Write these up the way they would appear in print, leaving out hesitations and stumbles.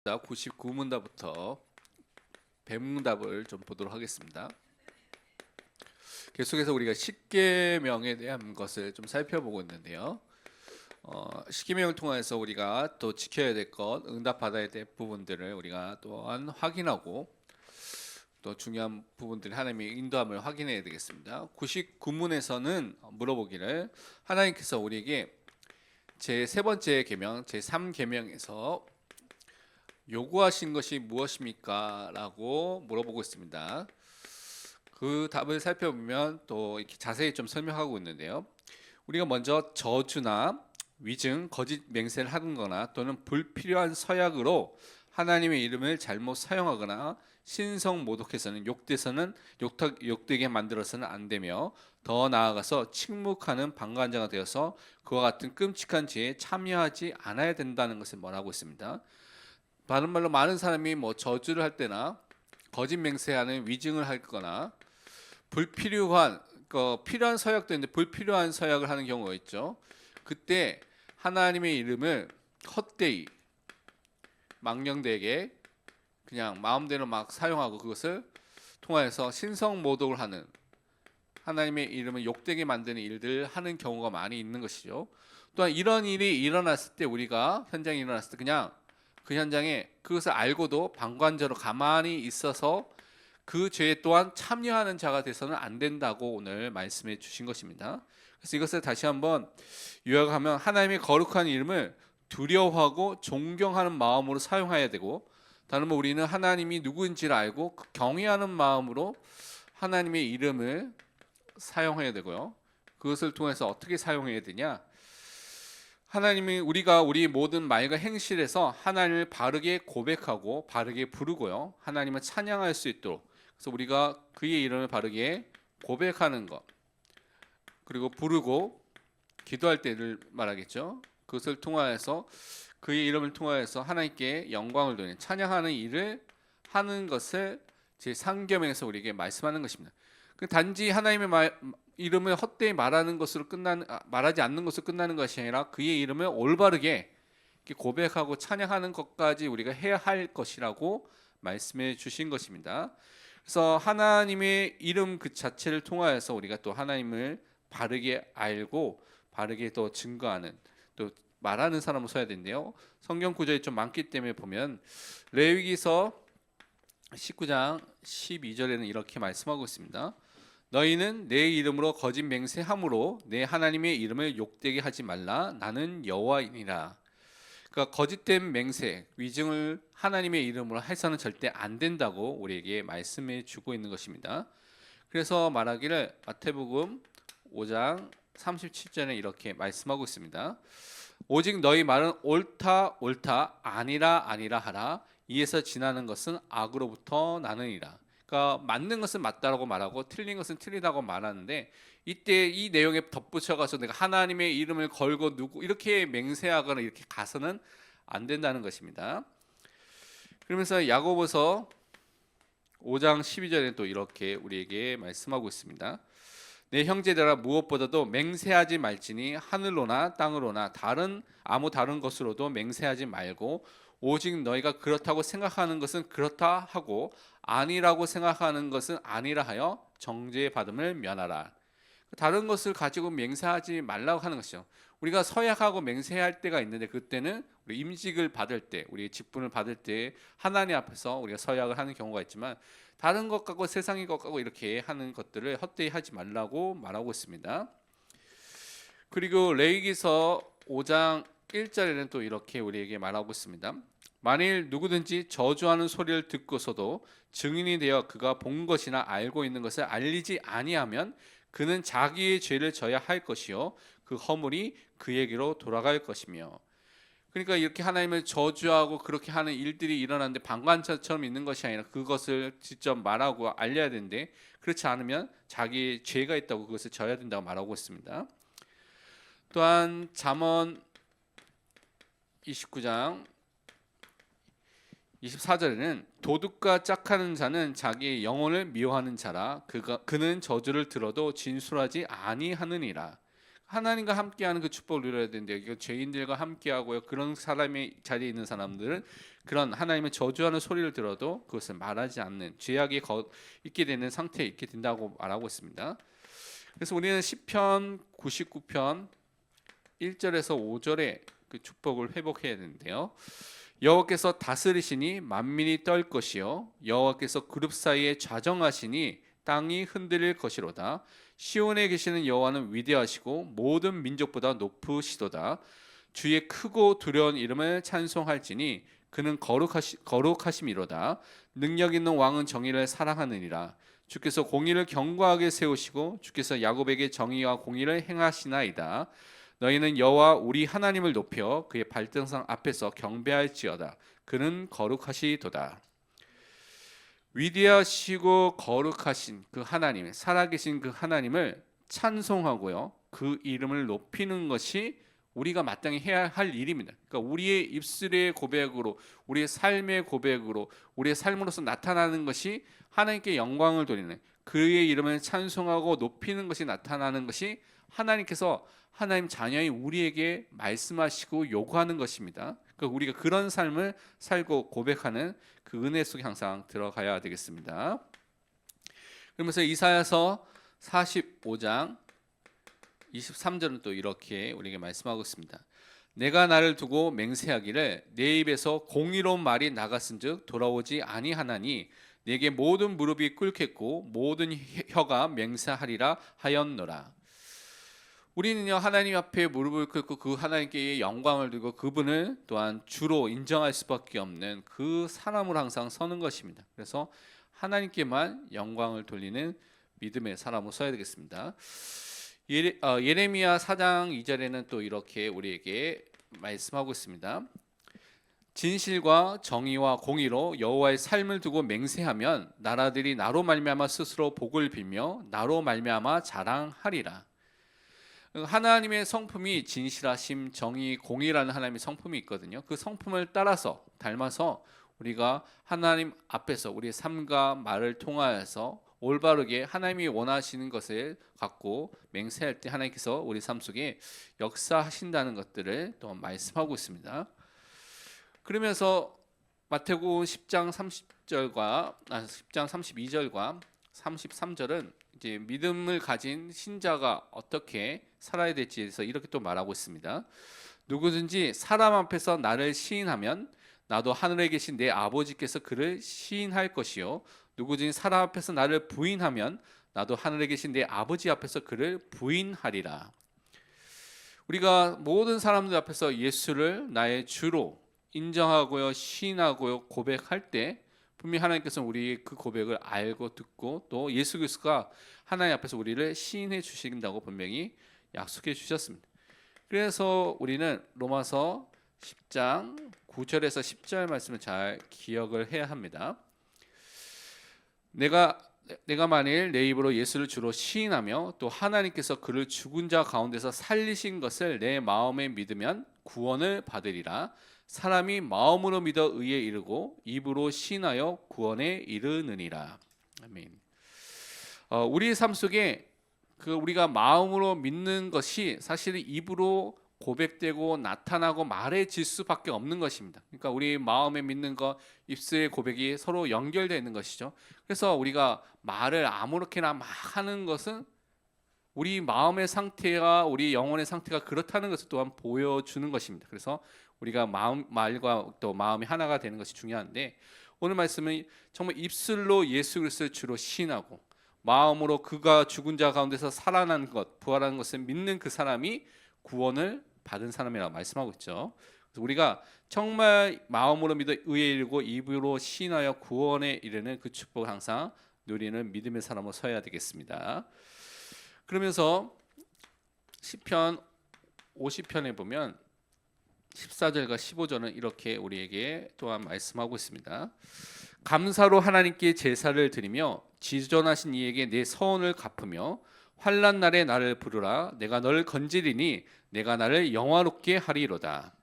99문답부터 100문답을 좀 보도록 하겠습니다. 계속해서 우리가 십계명에 대한 것을 좀 살펴보고 있는데요. 십계명을 통해서 우리가 또 지켜야 될 것, 응답받아야 될 부분들을 우리가 또한 확인하고 또 중요한 부분들이 하나님의 인도함을 확인해야 되겠습니다. 99문에서는 물어보기를 하나님께서 우리에게 제 세 번째 계명, 제 3계명에서 요구하신 것이 무엇입니까? 라고 물어보고 있습니다. 그 답을 살펴보면 또 이렇게 자세히 좀 설명하고 있는데요. 우리가 먼저 저주나 위증, 거짓 맹세를 하는 거나 또는 불필요한 서약으로 하나님의 이름을 잘못 사용하거나 신성 모독해서는 욕되게 만들어서는 안 되며 더 나아가서 침묵하는 방관자가 되어서 그와 같은 끔찍한 죄에 참여하지 않아야 된다는 것을 말하고 있습니다. 다른 말로 많은 사람이 저주를 할 때나 거짓 맹세하는 위증을 하거나 불필요한 필요한 서약도 있는데 불필요한 서약을 하는 경우가 있죠. 그때 하나님의 이름을 헛되이 망령되게 그냥 마음대로 막 사용하고 그것을 통하여서 신성 모독을 하는 하나님의 이름을 욕되게 만드는 일들을 하는 경우가 많이 있는 것이죠. 또한 이런 일이 일어났을 때 우리가 현장에 일어났을 때 그냥 그 현장에 그것을 알고도 방관자로 가만히 있어서 그 죄에 또한 참여하는 자가 돼서는 안 된다고 오늘 말씀해 주신 것입니다. 그래서 이것을 다시 한번 요약하면 하나님의 거룩한 이름을 두려워하고 존경하는 마음으로 사용해야 되고, 다른 말 우리는 하나님이 누구인지를 알고 경외하는 마음으로 하나님의 이름을 사용해야 되고요. 그것을 통해서 어떻게 사용해야 되냐? 하나님이 우리가 우리 모든 말과 행실에서 하나님을 바르게 고백하고 바르게 부르고요. 하나님을 찬양할 수 있도록. 그래서 우리가 그의 이름을 바르게 고백하는 것, 그리고 부르고 기도할 때를 말하겠죠. 그것을 통하여서 그의 이름을 통하여서 하나님께 영광을 돌리는 찬양하는 일을 하는 것을 제 3계명에서 우리에게 말씀하는 것입니다. 단지 하나님의 이름을 헛되이 말하지 않는 것으로 끝나는 것이 아니라 그의 이름을 올바르게 고백하고 찬양하는 것까지 우리가 해야 할 것이라고 말씀해 주신 것입니다. 그래서 하나님의 이름 그 자체를 통하여서 우리가 또 하나님을 바르게 알고 바르게 또 증거하는 또 말하는 사람으로 서야 되는데요. 성경 구절이 좀 많기 때문에 보면 레위기서 19장 12절에는 이렇게 말씀하고 있습니다. 너희는 내 이름으로 거짓 맹세함으로 내 하나님의 이름을 욕되게 하지 말라. 나는 여호와이니라. 그러니까 거짓된 맹세, 위증을 하나님의 이름으로 해서는 절대 안 된다고 우리에게 말씀해 주고 있는 것입니다. 그래서 말하기를 마태복음 5장 37절에 이렇게 말씀하고 있습니다. 오직 너희 말은 옳다 옳다 아니라 아니라 하라. 이에서 지나는 것은 악으로부터 나느니라. 그러니까 맞는 것은 맞다라고 말하고 틀린 것은 틀리다고 말하는데, 이때 이 내용에 덧붙여가서 내가 하나님의 이름을 걸고 누구 이렇게 맹세하거나 이렇게 가서는 안 된다는 것입니다. 그러면서 야고보서 5장 12절에 또 이렇게 우리에게 말씀하고 있습니다. 내 형제들아 무엇보다도 맹세하지 말지니 하늘로나 땅으로나 아무 다른 것으로도 맹세하지 말고 오직 너희가 그렇다고 생각하는 것은 그렇다 하고 아니라고 생각하는 것은 아니라 하여 정죄받음을 면하라. 다른 것을 가지고 맹세하지 말라고 하는 것이죠. 우리가 서약하고 맹세할 때가 있는데 그때는 우리 임직을 받을 때, 우리 직분을 받을 때 하나님 앞에서 우리가 서약을 하는 경우가 있지만 다른 것 갖고 세상의 것 갖고 이렇게 하는 것들을 헛되이 하지 말라고 말하고 있습니다. 그리고 레위기서 5장 1절에는 또 이렇게 우리에게 말하고 있습니다. 만일 누구든지 저주하는 소리를 듣고서도 증인이 되어 그가 본 것이나 알고 있는 것을 알리지 아니하면 그는 자기의 죄를 져야 할 것이요 그 허물이 그에게로 돌아갈 것이며. 그러니까 이렇게 하나님을 저주하고 그렇게 하는 일들이 일어나는데 방관자처럼 있는 것이 아니라 그것을 직접 말하고 알려야 되는데 그렇지 않으면 자기의 죄가 있다고 그것을 져야 된다고 말하고 있습니다. 또한 잠언 29장 24절에는 도둑과 짝하는 자는 자기의 영혼을 미워하는 자라 그는 저주를 들어도 진술하지 아니하느니라. 하나님과 함께하는 그 축복을 누려야 되는데 이거 죄인들과 함께하고요. 그런 사람의 자리에 있는 사람들은 그런 하나님의 저주하는 소리를 들어도 그것을 말하지 않는 죄악이 있게 되는 상태에 있게 된다고 말하고 있습니다. 그래서 우리는 시편 99편 1절에서 5절의 그 축복을 회복해야 되는데요. 여호와께서 다스리시니 만민이 떨 것이요 여호와께서 그룹 사이에 좌정하시니 땅이 흔들릴 것이로다. 시온에 계시는 여호와는 위대하시고 모든 민족보다 높으시도다. 주의 크고 두려운 이름을 찬송할지니 그는 거룩하심이로다. 능력 있는 왕은 정의를 사랑하느니라. 주께서 공의를 견고하게 세우시고 주께서 야곱에게 정의와 공의를 행하시나이다. 너희는 여호와 우리 하나님을 높여 그의 발등상 앞에서 경배할지어다. 그는 거룩하시도다. 위대하시고 거룩하신 그 하나님, 살아계신 그 하나님을 찬송하고요. 그 이름을 높이는 것이 우리가 마땅히 해야 할 일입니다. 그러니까 우리의 입술의 고백으로, 우리의 삶의 고백으로, 우리의 삶으로서 나타나는 것이 하나님께 영광을 돌리는, 그의 이름을 찬송하고 높이는 것이 나타나는 것이 하나님께서 하나님 자녀인 우리에게 말씀하시고 요구하는 것입니다. 그러니까 우리가 그런 삶을 살고 고백하는 그 은혜 속에 항상 들어가야 되겠습니다. 그러면서 이사야서 45장 23절은 또 이렇게 우리에게 말씀하고 있습니다. 내가 나를 두고 맹세하기를 내 입에서 공의로운 말이 나갔은즉 돌아오지 아니하나니 내게 모든 무릎이 꿇겠고 모든 혀가 맹세하리라 하였노라. 우리는요 하나님 앞에 무릎을 꿇고 그 하나님께 영광을 두고 그분을 또한 주로 인정할 수밖에 없는 그 사람으로 항상 서는 것입니다. 그래서 하나님께만 영광을 돌리는 믿음의 사람으로 서야 되겠습니다. 예레미야 4장 2절에는 또 이렇게 우리에게 말씀하고 있습니다. 진실과 정의와 공의로 여호와의 삶을 두고 맹세하면 나라들이 나로 말미암아 스스로 복을 빌며 나로 말미암아 자랑하리라. 하나님의 성품이 진실하심, 정의, 공의라는 하나님의 성품이 있거든요. 그 성품을 따라서 닮아서 우리가 하나님 앞에서 우리의 삶과 말을 통하여서 올바르게 하나님이 원하시는 것을 갖고 맹세할 때 하나님께서 우리 삶 속에 역사하신다는 것들을 또 말씀하고 있습니다. 그러면서 마태복음 10장 32절과 33절은 이제 믿음을 가진 신자가 어떻게 살아야 될지에 대해서 이렇게 또 말하고 있습니다. 누구든지 사람 앞에서 나를 시인하면 나도 하늘에 계신 내 아버지께서 그를 시인할 것이요 누구든지 사람 앞에서 나를 부인하면 나도 하늘에 계신 내 아버지 앞에서 그를 부인하리라. 우리가 모든 사람들 앞에서 예수를 나의 주로 인정하고요 시인하고요 고백할 때 분명히 하나님께서는 우리 그 고백을 알고 듣고 또 예수 그리스도가 하나님 앞에서 우리를 시인해 주신다고 분명히 약속해 주셨습니다. 그래서 우리는 로마서 10장 9절에서 10절 말씀을 잘 기억을 해야 합니다. 내가 만일 내 입으로 예수를 주로 시인하며 또 하나님께서 그를 죽은 자 가운데서 살리신 것을 내 마음에 믿으면 구원을 받으리라. 사람이 마음으로 믿어 의에 이르고 입으로 시인하여 구원에 이르느니라. 아멘. 우리 삶 속에 그 우리가 마음으로 믿는 것이 사실 입으로 고백되고 나타나고 말해질 수밖에 없는 것입니다. 그러니까 우리 마음에 믿는 것, 입술의 고백이 서로 연결되어 있는 것이죠. 그래서 우리가 말을 아무렇게나 막 하는 것은 우리 마음의 상태가 우리 영혼의 상태가 그렇다는 것을 또한 보여주는 것입니다. 그래서 우리가 말과 또 마음이 하나가 되는 것이 중요한데 오늘 말씀은 정말 입술로 예수 그리스도를 주로 시인하고 마음으로 그가 죽은 자 가운데서 살아난 것, 부활한 것을 믿는 그 사람이 구원을 받은 사람이라고 말씀하고 있죠. 그래서 우리가 정말 마음으로 믿어 의에 이르고 입으로 시인하여 구원에 이르는 그 축복을 항상 누리는 믿음의 사람으로 서야 되겠습니다. 그러면서 시편 50편에 보면 14절과 15절은 이렇게 우리에게 또한 말씀하고 있습니다. 감사로 하나님께 제사를 드리며 지존하신 이에게 내 서원을 갚으며 환난 날에 나를 부르라. 내가 너를 건지리니 내가 나를 영화롭게 하리로다.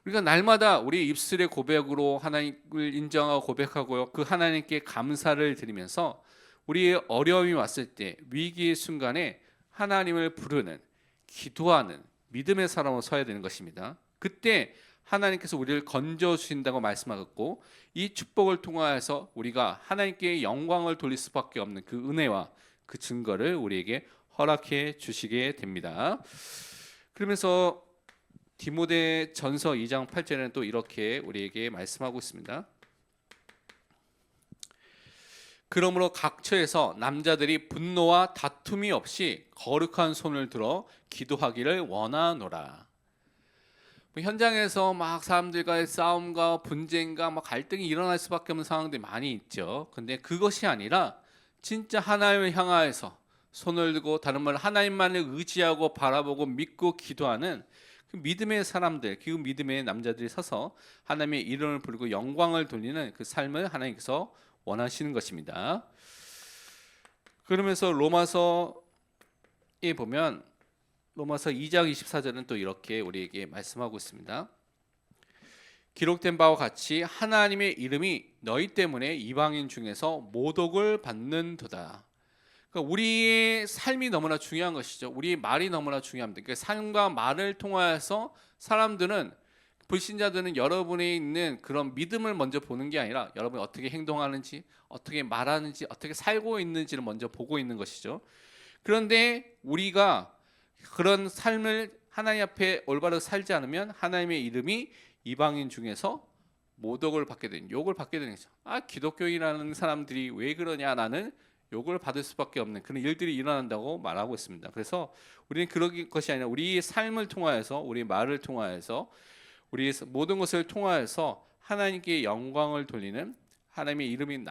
우리가 날마다 우리 입술의 고백으로 하나님을 인정하고 고백하고요. 그 하나님께 감사를 드리면서 우리의 어려움이 왔을 때 위기의 순간에 하나님을 부르는 기도하는 믿음의 사람으로 서야 되는 것입니다. 그때 하나님께서 우리를 건져 주신다고 말씀하셨고, 이 축복을 통하여서 우리가 하나님께 영광을 돌릴 수밖에 없는 그 은혜와 그 증거를 우리에게 허락해 주시게 됩니다. 그러면서 디모데전서 2장 8절에는 또 이렇게 우리에게 말씀하고 있습니다. 그러므로 각처에서 남자들이 분노와 다툼이 없이 거룩한 손을 들어 기도하기를 원하노라. 현장에서 막 사람들과의 싸움과 분쟁과 막 갈등이 일어날 수밖에 없는 상황들이 많이 있죠. 근데 그것이 아니라 진짜 하나님을 향하여서 손을 들고, 다른 말로 하나님만을 의지하고 바라보고 믿고 기도하는 그 믿음의 사람들, 그 믿음의 남자들이 서서 하나님의 이름을 부르고 영광을 돌리는 그 삶을 하나님께서 원하시는 것입니다. 그러면서 로마서에 보면 로마서 2장 24절은 또 이렇게 우리에게 말씀하고 있습니다. 기록된 바와 같이 하나님의 이름이 너희 때문에 이방인 중에서 모독을 받는도다. 그러니까 우리의 삶이 너무나 중요한 것이죠. 우리의 말이 너무나 중요합니다. 그러니까 삶과 말을 통하여서 사람들은, 불신자들은 여러분이 있는 그런 믿음을 먼저 보는 게 아니라 여러분이 어떻게 행동하는지, 어떻게 말하는지, 어떻게 살고 있는지를 먼저 보고 있는 것이죠. 그런데 우리가 그런 삶을 하나님 앞에 올바르게 살지 않으면 하나님의 이름이 이방인 중에서 모독을 받게 되는, 욕을 받게 되는 거죠. 기독교인이라는 사람들이 왜 그러냐, 나는 욕을 받을 수밖에 없는 그런 일들이 일어난다고 말하고 있습니다. 그래서 우리는 그런 것이 아니라 우리의 삶을 통하여서, 우리의 말을 통하여서, 우리의 모든 것을 통하여서 하나님께 영광을 돌리는, 하나님의 이름이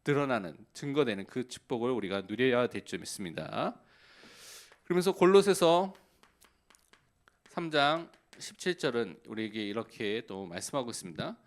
드러나는, 증거되는 그 축복을 우리가 누려야 될 줄 믿습니다. 그러면서 골로새서 3장 17절은 우리에게 이렇게 또 말씀하고 있습니다.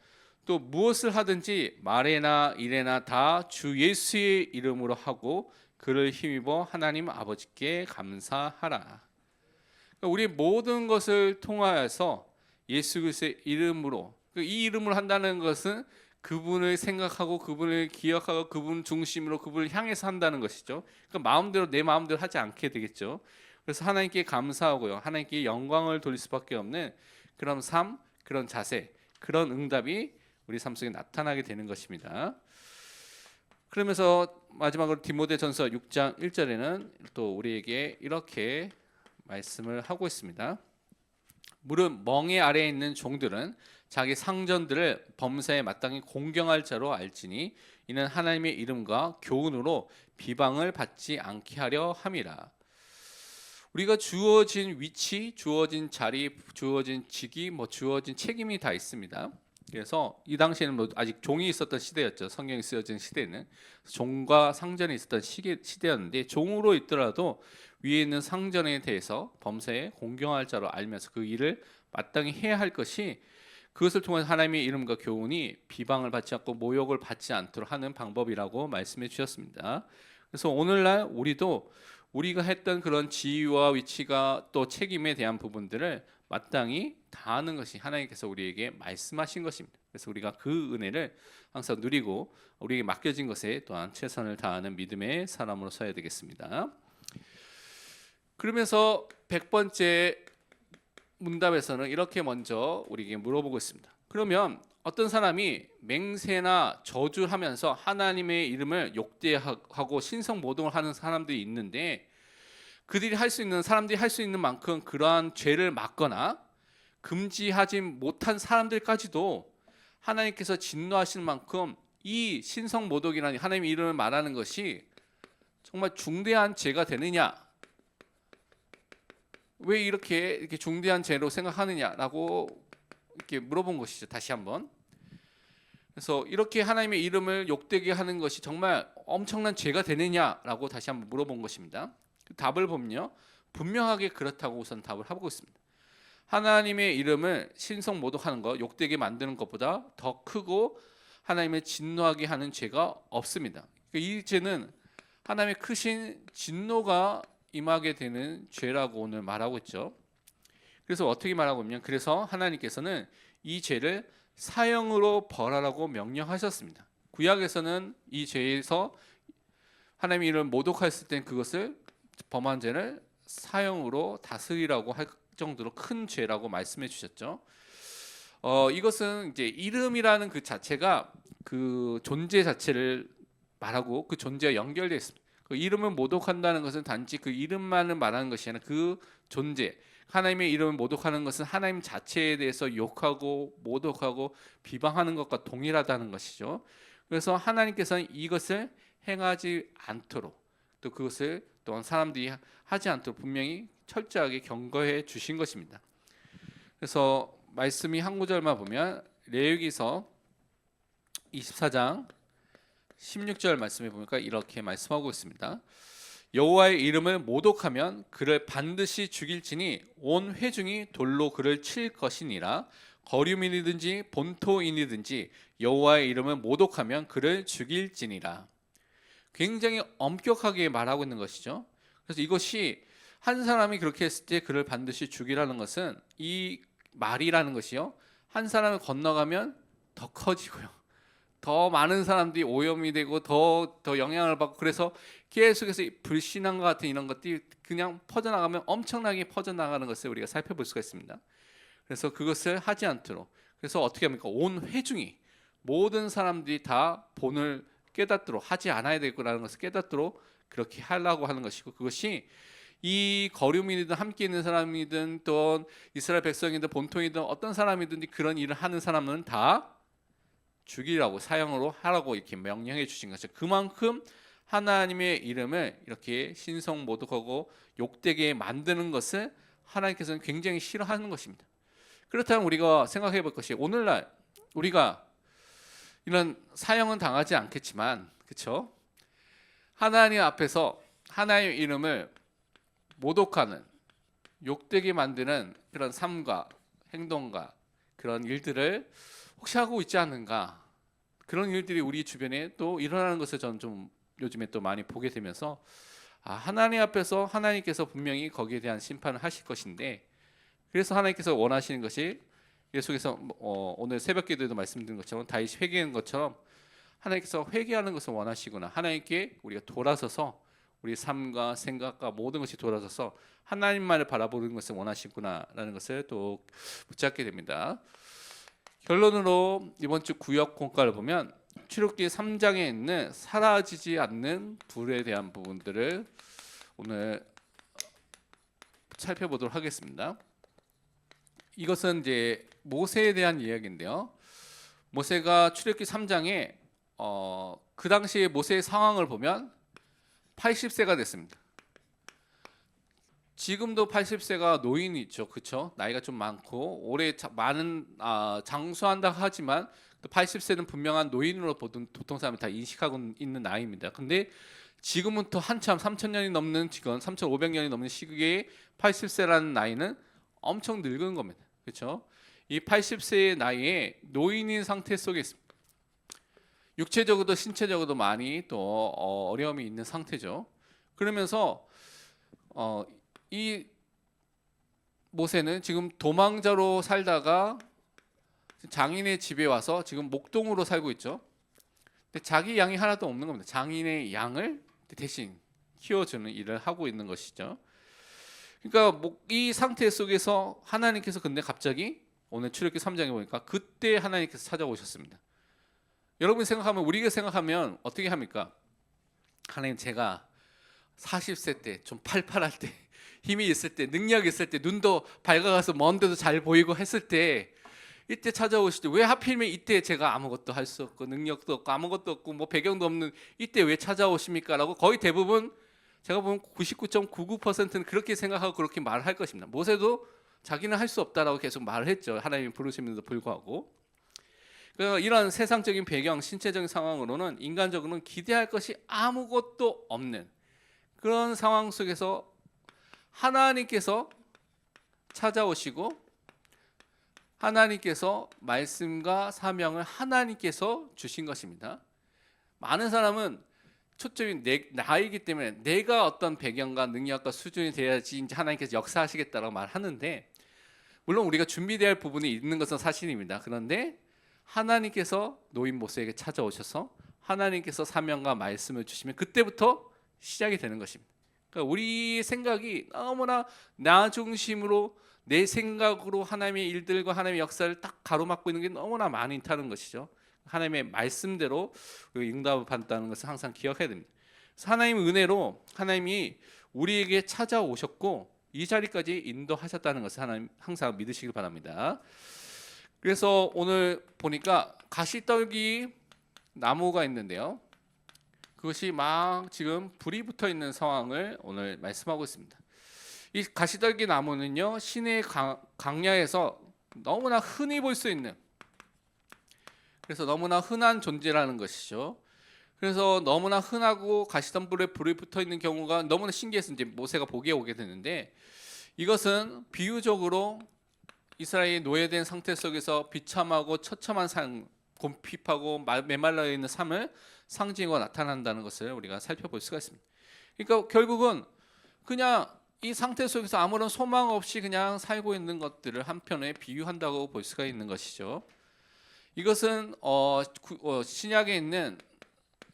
또 무엇을 하든지 말에나 일에나 다 주 예수의 이름으로 하고 그를 힘입어 하나님 아버지께 감사하라. 그러니까 우리 모든 것을 통하여서 예수 그리스도의 이름으로, 이 이름으로 한다는 것은 그분을 생각하고 그분을 기억하고 그분 중심으로 그분을 향해서 한다는 것이죠. 그러니까 마음대로, 내 마음대로 하지 않게 되겠죠. 그래서 하나님께 감사하고요, 하나님께 영광을 돌릴 수밖에 없는 그런 삶, 그런 자세, 그런 응답이 우리 삶 속에 나타나게 되는 것입니다. 그러면서 마지막으로 디모데전서 6장 1절에는 또 우리에게 이렇게 말씀을 하고 있습니다. 무릇 멍에 아래에 있는 종들은 자기 상전들을 범사에 마땅히 공경할 자로 알지니 이는 하나님의 이름과 교훈으로 비방을 받지 않게 하려 함이라. 우리가 주어진 위치, 주어진 자리, 주어진 직위, 주어진 책임이 다 있습니다. 그래서 이 당시에는 아직 종이 있었던 시대였죠. 성경이 쓰여진 시대는 종과 상전이 있었던 시대였는데, 종으로 있더라도 위에 있는 상전에 대해서 범사에 공경할 자로 알면서 그 일을 마땅히 해야 할 것이, 그것을 통해 하나님의 이름과 교훈이 비방을 받지 않고 모욕을 받지 않도록 하는 방법이라고 말씀해 주셨습니다. 그래서 오늘날 우리도 우리가 했던 그런 지위와 위치가 또 책임에 대한 부분들을 마땅히 다하는 것이 하나님께서 우리에게 말씀하신 것입니다. 그래서 우리가 그 은혜를 항상 누리고 우리에게 맡겨진 것에 또한 최선을 다하는 믿음의 사람으로 서야 되겠습니다. 그러면서 100번째 문답에서는 이렇게 먼저 우리에게 물어보고 있습니다. 그러면 어떤 사람이 맹세나 저주하면서 하나님의 이름을 욕되하고 신성모독을 하는 사람들이 있는데, 그들이 할 수 있는, 사람들이 할 수 있는 만큼 그러한 죄를 막거나 금지하지 못한 사람들까지도 하나님께서 진노하실 만큼 이 신성모독이라는 하나님의 이름을 말하는 것이 정말 중대한 죄가 되느냐, 왜 이렇게 중대한 죄로 생각하느냐라고 이렇게 물어본 것이죠. 다시 한번. 그래서 이렇게 하나님의 이름을 욕되게 하는 것이 정말 엄청난 죄가 되느냐라고 다시 한번 물어본 것입니다. 답을 보면요, 분명하게 그렇다고 우선 답을 하고 있습니다. 하나님의 이름을 신성 모독하는 것, 욕되게 만드는 것보다 더 크고 하나님의 진노하게 하는 죄가 없습니다. 이 죄는 하나님의 크신 진노가 임하게 되는 죄라고 오늘 말하고 있죠. 그래서 어떻게 말하고 있냐면, 그래서 하나님께서는 이 죄를 사형으로 벌하라고 명령하셨습니다. 구약에서는 이 죄에서 하나님의 이름을 모독했을 때 그것을 범한 죄를 사형으로 다스리라고 할 정도로 큰 죄라고 말씀해 주셨죠. 이것은 이제 이름이라는 그 자체가 그 존재 자체를 말하고 그 존재와 연결되어 있습니다. 그 이름을 모독한다는 것은 단지 그 이름만을 말하는 것이 아니라 그 존재, 하나님의 이름을 모독하는 것은 하나님 자체에 대해서 욕하고 모독하고 비방하는 것과 동일하다는 것이죠. 그래서 하나님께서는 이것을 행하지 않도록, 또 그것을 또한 사람들이 하지 않도록 분명히 철저하게 경고해 주신 것입니다. 그래서 말씀이 한 구절만 보면 레위기서 24장 16절 말씀에 보니까 이렇게 말씀하고 있습니다. 여호와의 이름을 모독하면 그를 반드시 죽일지니 온 회중이 돌로 그를 칠 것이니라. 거류민이든지 본토인이든지 여호와의 이름을 모독하면 그를 죽일지니라. 굉장히 엄격하게 말하고 있는 것이죠. 그래서 이것이 한 사람이 그렇게 했을 때 그를 반드시 죽이라는 것은 이 말이라는 것이요, 한 사람을 건너가면 더 커지고요, 더 많은 사람들이 오염이 되고 더 영향을 받고, 그래서 계속해서 불신앙과 같은 이런 것들이 그냥 퍼져나가면 엄청나게 퍼져나가는 것을 우리가 살펴볼 수가 있습니다. 그래서 그것을 하지 않도록, 그래서 어떻게 합니까? 온 회중이, 모든 사람들이 다 본을 깨닫도록, 하지 않아야 되겠구나라는 것을 깨닫도록 그렇게 하려고 하는 것이고, 그것이 이 거류민이든 함께 있는 사람이든 또 이스라엘 백성이든 본토이든 어떤 사람이든 그런 일을 하는 사람은 다 죽이라고, 사형으로 하라고 이렇게 명령해 주신 것이죠. 그만큼 하나님의 이름을 이렇게 신성 모독하고 욕되게 만드는 것을 하나님께서는 굉장히 싫어하는 것입니다. 그렇다면 우리가 생각해 볼 것이, 오늘날 우리가 이런 사형은 당하지 않겠지만, 그렇죠? 하나님 앞에서 하나님의 이름을 모독하는, 욕되게 만드는 그런 삶과 행동과 그런 일들을 혹시 하고 있지 않는가? 그런 일들이 우리 주변에 또 일어나는 것을 저는 좀 요즘에 또 많이 보게 되면서, 하나님 앞에서 하나님께서 분명히 거기에 대한 심판을 하실 것인데, 그래서 하나님께서 원하시는 것이 계속해서 오늘 새벽기도에도 말씀드린 것처럼 다윗이 회개하는 것처럼 하나님께서 회개하는 것을 원하시구나, 하나님께 우리가 돌아서서 우리 삶과 생각과 모든 것이 돌아서서 하나님만을 바라보는 것을 원하시구나라는 것을 또 붙잡게 됩니다. 결론으로 이번 주 구역 공과를 보면 출애굽기 3장에 있는 사라지지 않는 불에 대한 부분들을 오늘 살펴보도록 하겠습니다. 이것은 이제 모세에 대한 이야기인데요. 모세가 출애굽기 3장에 그 당시에 모세의 상황을 보면 80세가 됐습니다. 지금도 80세가 노인이 있죠, 그렇죠? 나이가 좀 많고 오래 많은 장수한다 하지만 80세는 분명한 노인으로 보통 사람이 다 인식하고 있는 나이입니다. 근데 지금부터 한참 3,000년이 넘는, 지금 3,500년이 넘는 시기에 80세라는 나이는 엄청 늙은 겁니다, 그렇죠? 이 80세의 나이에 노인인 상태 속에 있습니다. 육체적으로도 신체적으로도 많이 또 어려움이 있는 상태죠. 그러면서 이 모세는 지금 도망자로 살다가 장인의 집에 와서 지금 목동으로 살고 있죠. 근데 자기 양이 하나도 없는 겁니다. 장인의 양을 대신 키워주는 일을 하고 있는 것이죠. 그러니까 이 상태 속에서 하나님께서 근데 갑자기 오늘 출애굽기 3장에 보니까 그때 하나님께서 찾아오셨습니다. 여러분이 생각하면, 우리가 생각하면 어떻게 합니까? 하나님, 제가 40세 때 좀 팔팔할 때, 힘이 있을 때, 능력이 있을 때, 눈도 밝아가서 먼 데도 잘 보이고 했을 때, 이때 찾아오실 때 왜 하필이면 이때 제가 아무것도 할 수 없고 능력도 없고 아무것도 없고 뭐 배경도 없는 이때 왜 찾아오십니까? 라고 거의 대부분 제가 보면 99.99%는 그렇게 생각하고 그렇게 말할 것입니다. 모세도 자기는 할 수 없다라고 계속 말을 했죠. 하나님이 부르심에도 불구하고. 그러니까 이런 세상적인 배경, 신체적인 상황으로는 인간적으로는 기대할 것이 아무것도 없는 그런 상황 속에서 하나님께서 찾아오시고 하나님께서 말씀과 사명을 하나님께서 주신 것입니다. 많은 사람은 초점이 나이기 때문에 내가 어떤 배경과 능력과 수준이 돼야지 이제 하나님께서 역사하시겠다라고 말하는데, 물론 우리가 준비되어야 할 부분이 있는 것은 사실입니다. 그런데 하나님께서 노인 모세에게 찾아오셔서 하나님께서 사명과 말씀을 주시면 그때부터 시작이 되는 것입니다. 그러니까 우리 생각이 너무나 나 중심으로 내 생각으로 하나님의 일들과 하나님의 역사를 딱 가로막고 있는 게 너무나 많다는 것이죠. 하나님의 말씀대로 응답을 받는다는 것을 항상 기억해야 됩니다. 그래서 하나님의 은혜로 하나님이 우리에게 찾아오셨고 이 자리까지 인도하셨다는 것을 하나님 항상 믿으시길 바랍니다. 그래서 오늘 보니까 가시떨기 나무가 있는데요. 그것이 막 지금 불이 붙어 있는 상황을 오늘 말씀하고 있습니다. 이 가시떨기 나무는요, 시내 강야에서 너무나 흔히 볼 수 있는, 그래서 너무나 흔한 존재라는 것이죠. 그래서 너무나 흔하고 가시덤불에 불이 붙어 있는 경우가 너무나 신기해서 이제 모세가 보기에 오게 되는데, 이것은 비유적으로 이스라엘이 노예된 상태 속에서 비참하고 처참한 삶, 곰핍하고 메말라 있는 삶을 상징으로 나타난다는 것을 우리가 살펴볼 수가 있습니다. 그러니까 결국은 그냥 이 상태 속에서 아무런 소망 없이 그냥 살고 있는 것들을 한편에 비유한다고 볼 수가 있는 것이죠. 이것은 신약에 있는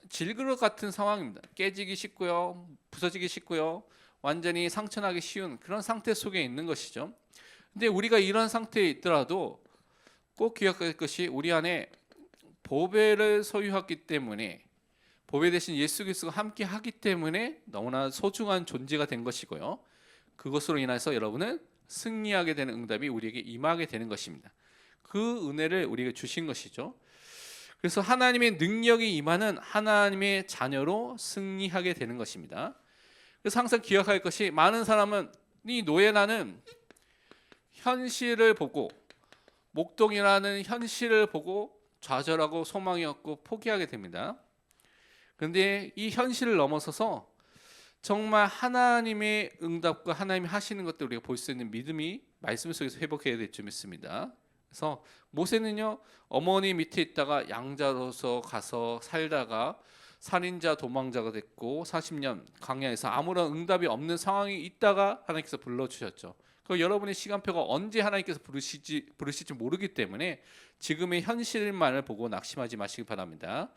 질그릇 같은 상황입니다. 깨지기 쉽고요, 부서지기 쉽고요, 완전히 상처나기 쉬운 그런 상태 속에 있는 것이죠. 근데 우리가 이런 상태에 있더라도 꼭 기억할 것이 우리 안에 보배를 소유했기 때문에, 보배 대신 예수 그리스도가 함께 하기 때문에 너무나 소중한 존재가 된 것이고요. 그것으로 인해서 여러분은 승리하게 되는 응답이 우리에게 임하게 되는 것입니다. 그 은혜를 우리에게 주신 것이죠. 그래서 하나님의 능력이 임하는 하나님의 자녀로 승리하게 되는 것입니다. 그래서 항상 기억할 것이, 많은 사람은 이 노예라는 현실을 보고, 목동이라는 현실을 보고 좌절하고 소망이 없고 포기하게 됩니다. 그런데 이 현실을 넘어서서 정말 하나님의 응답과 하나님이 하시는 것들 우리가 볼 수 있는 믿음이 말씀 속에서 회복해야 될 줄 믿습니다. 그래서 모세는요, 어머니 밑에 있다가 양자로서 가서 살다가 살인자 도망자가 됐고 40년 광야에서 아무런 응답이 없는 상황이 있다가 하나님께서 불러주셨죠. 그 여러분의 시간표가 언제 하나님께서 부르실지 모르기 때문에 지금의 현실만을 보고 낙심하지 마시기 바랍니다.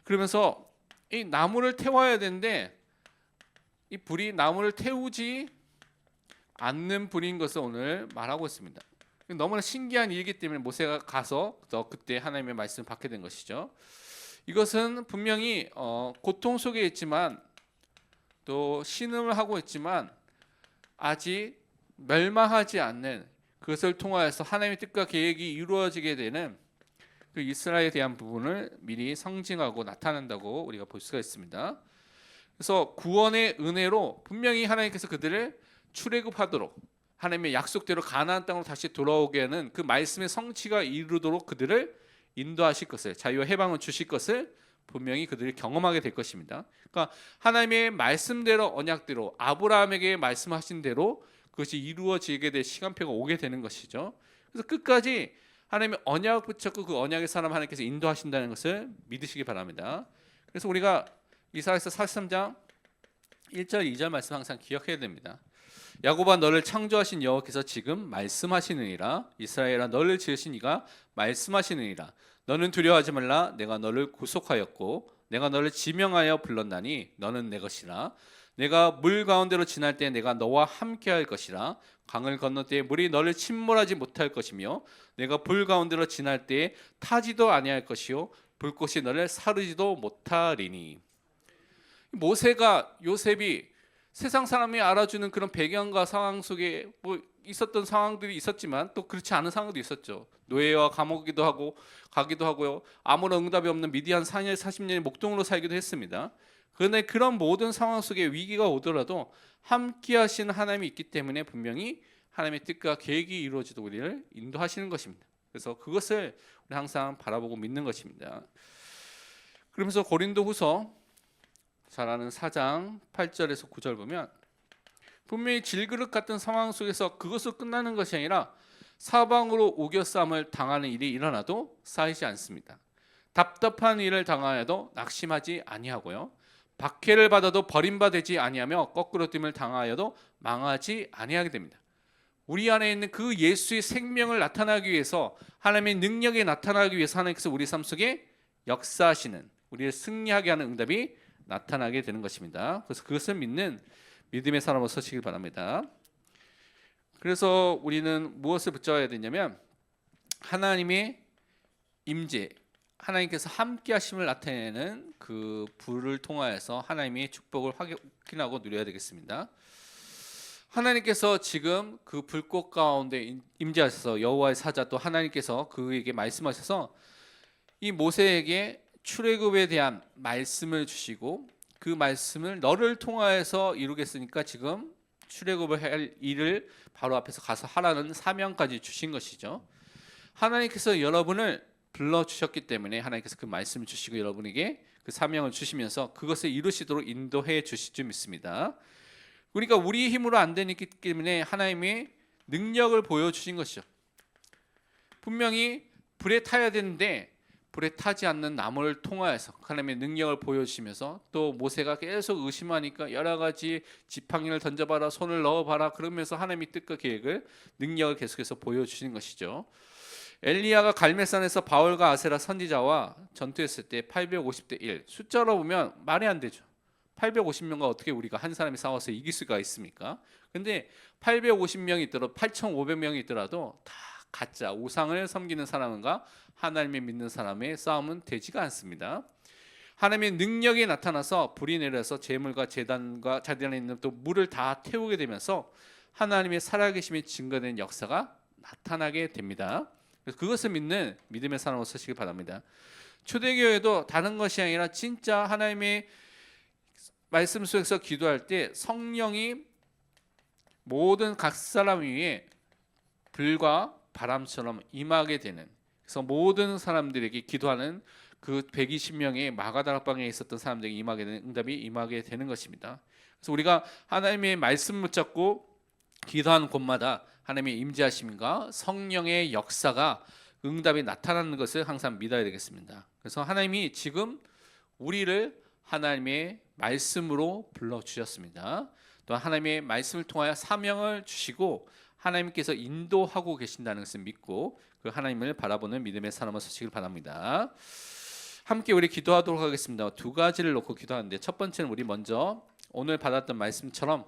그러면서 이 나무를 태워야 되는데 이 불이 나무를 태우지 않는 불인 것을 오늘 말하고 있습니다. 너무나 신기한 일이기 때문에 모세가 가서 그때 하나님의 말씀을 받게 된 것이죠. 이것은 분명히 고통 속에 있지만 또 신음을 하고 있지만 아직 멸망하지 않는, 그것을 통하여서 하나님의 뜻과 계획이 이루어지게 되는 그 이스라엘에 대한 부분을 미리 상징하고 나타낸다고 우리가 볼 수가 있습니다. 그래서 구원의 은혜로 분명히 하나님께서 그들을 출애굽하도록, 하나님의 약속대로 가나안 땅으로 다시 돌아오게 하는 그 말씀의 성취가 이루도록 그들을 인도하실 것을, 자유와 해방을 주실 것을 분명히 그들이 경험하게 될 것입니다. 그러니까 하나님의 말씀대로, 언약대로, 아브라함에게 말씀하신 대로 그것이 이루어지게 될 시간표가 오게 되는 것이죠. 그래서 끝까지 하나님의 언약을 붙잡고 그 언약의 사람 하나님께서 인도하신다는 것을 믿으시기 바랍니다. 그래서 우리가 이사야서 43장 1절 2절 말씀 항상 기억해야 됩니다. 야곱아, 너를 창조하신 여호와께서 지금 말씀하시느니라. 이스라엘아, 너를 지으신 이가 말씀하시느니라. 너는 두려워하지 말라. 내가 너를 구속하였고 내가 너를 지명하여 불렀나니 너는 내 것이라. 내가 물 가운데로 지날 때 내가 너와 함께할 것이라. 강을 건널 때 물이 너를 침몰하지 못할 것이며 내가 불 가운데로 지날 때 타지도 아니할 것이요 불꽃이 너를 사르지도 못하리니. 모세가, 요셉이 세상 사람이 알아주는 그런 배경과 상황 속에 뭐 있었던 상황들이 있었지만 또 그렇지 않은 상황도 있었죠. 노예와 감옥이기도 하고 가기도 하고요. 아무런 응답이 없는 미디안 4년 40년의 목동으로 살기도 했습니다. 그런데 그런 모든 상황 속에 위기가 오더라도 함께 하시는 하나님이 있기 때문에 분명히 하나님의 뜻과 계획이 이루어지도록 우리를 인도하시는 것입니다. 그래서 그것을 우리 항상 바라보고 믿는 것입니다. 그러면서 고린도후서 잘 아는 4장 8절에서 9절 보면 분명히 질그릇 같은 상황 속에서 그것으로 끝나는 것이 아니라 사방으로 우겨싸움을 당하는 일이 일어나도 쌓이지 않습니다. 답답한 일을 당하여도 낙심하지 아니하고요. 박해를 받아도 버림받지 아니하며 거꾸로 됨을 당하여도 망하지 아니하게 됩니다. 우리 안에 있는 그 예수의 생명을 나타나기 위해서, 하나님의 능력이 나타나기 위해서 하나님께서 우리 삶 속에 역사하시는, 우리를 승리하게 하는 응답이 나타나게 되는 것입니다. 그래서 그것을 믿는 믿음의 사람으로 서시길 바랍니다. 그래서 우리는 무엇을 붙잡아야 되냐면 하나님의 임재, 하나님께서 함께 하심을 나타내는 그 불을 통하여서 하나님의 축복을 확인하고 누려야 되겠습니다. 하나님께서 지금 그 불꽃 가운데 임재하셔서 여호와의 사자 또 하나님께서 그에게 말씀하셔서 이 모세에게 출애굽에 대한 말씀을 주시고 그 말씀을 너를 통하여서 이루겠으니까 지금 출애굽을 할 일을 바로 앞에서 가서 하라는 사명까지 주신 것이죠. 하나님께서 여러분을 불러주셨기 때문에 하나님께서 그 말씀을 주시고 여러분에게 그 사명을 주시면서 그것을 이루시도록 인도해 주실 줄 믿습니다. 그러니까 우리의 힘으로 안 되기 때문에 하나님의 능력을 보여주신 것이죠. 분명히 불에 타야 되는데 불에 타지 않는 나무를 통하여서 하나님의 능력을 보여주시면서 또 모세가 계속 의심하니까 여러 가지 지팡이를 던져봐라, 손을 넣어봐라 그러면서 하나님의 뜻과 계획을 능력을 계속해서 보여주시는 것이죠. 엘리야가 갈멜산에서 바울과 아세라 선지자와 전투했을 때 850대 1 숫자로 보면 말이 안 되죠. 850명과 어떻게 우리가 한 사람이 싸워서 이길 수가 있습니까? 근데 850명이 있더라도 8,500명이 있더라도 다 가짜 우상을 섬기는 사람과 하나님을 믿는 사람의 싸움은 되지가 않습니다. 하나님의 능력이 나타나서 불이 내려서 제물과 제단과 자단에 있는 또 물을 다 태우게 되면서 하나님의 살아계심이 증거되는 역사가 나타나게 됩니다. 그래서 그것을 믿는 믿음의 사람으로 서시길 바랍니다. 초대교회도 다른 것이 아니라 진짜 하나님의 말씀 속에서 기도할 때 성령이 모든 각 사람 위에 불과 바람처럼 임하게 되는, 그래서 모든 사람들에게 기도하는 그 120명의 마가다락방에 있었던 사람들에게 임하게 되는 응답이 임하게 되는 것입니다. 그래서 우리가 하나님의 말씀 붙잡고 기도하는 곳마다 하나님의 임재하심과 성령의 역사가 응답이 나타나는 것을 항상 믿어야 되겠습니다. 그래서 하나님이 지금 우리를 하나님의 말씀으로 불러주셨습니다. 또 하나님의 말씀을 통하여 사명을 주시고 하나님께서 인도하고 계신다는 것을 믿고 그 하나님을 바라보는 믿음의 사람으로 서시길 바랍니다. 함께 우리 기도하도록 하겠습니다. 두 가지를 놓고 기도하는데 첫 번째는 우리 먼저 오늘 받았던 말씀처럼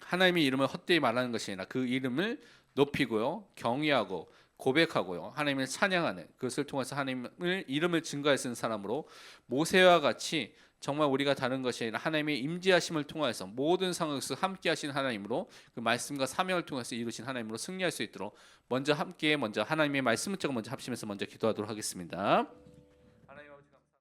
하나님의 이름을 헛되이 말하는 것이 아니라 그 이름을 높이고요, 경외하고 고백하고요, 하나님을 찬양하는 그것을 통해서 하나님의 이름을 증거해 쓰는 사람으로 모세와 같이 정말 우리가 다른 것이 아니라 하나님의 임재하심을 통해서 모든 상황에서 함께 하신 하나님으로 그 말씀과 사명을 통해서 이루신 하나님으로 승리할 수 있도록 먼저 하나님의 말씀을 먼저 합심해서 먼저 기도하도록 하겠습니다.